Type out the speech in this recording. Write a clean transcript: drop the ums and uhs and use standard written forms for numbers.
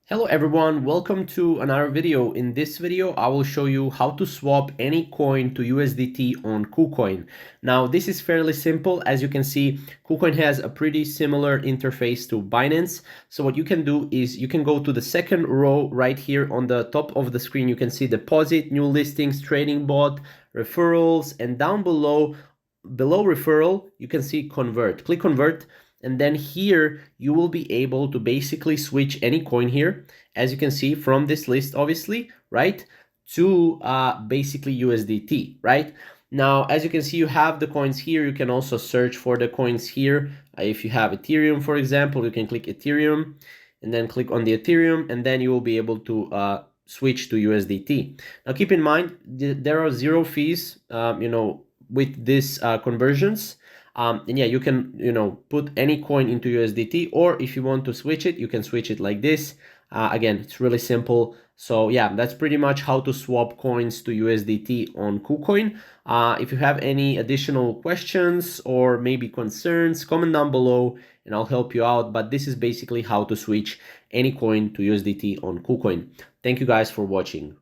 Hello everyone, welcome to another video. In this video, I will show you how to swap any coin to USDT on Kucoin. Now, this is fairly simple. As you can see, Kucoin has a pretty similar interface to Binance. So what you can do is you can go to the second row right here on the top of the screen. You can see deposit, new listings, trading bot, referrals, and down below referral, you can see convert. Click convert. And then here you will be able to basically switch any coin here, as you can see from this list, obviously, right, to basically USDT, right? Now, as you can see, you have the coins here. You can also search for the coins here. If you have Ethereum, for example, you can click Ethereum and then click on the Ethereum, and then you will be able to switch to USDT. Now, keep in mind, there are zero fees, with these conversions. And yeah, you can, put any coin into USDT, or if you want to switch it, you can switch it like this. Again, it's really simple. So yeah, that's pretty much how to swap coins to USDT on Kucoin. If you have any additional questions or maybe concerns, comment down below and I'll help you out. But this is basically how to switch any coin to USDT on Kucoin. Thank you guys for watching.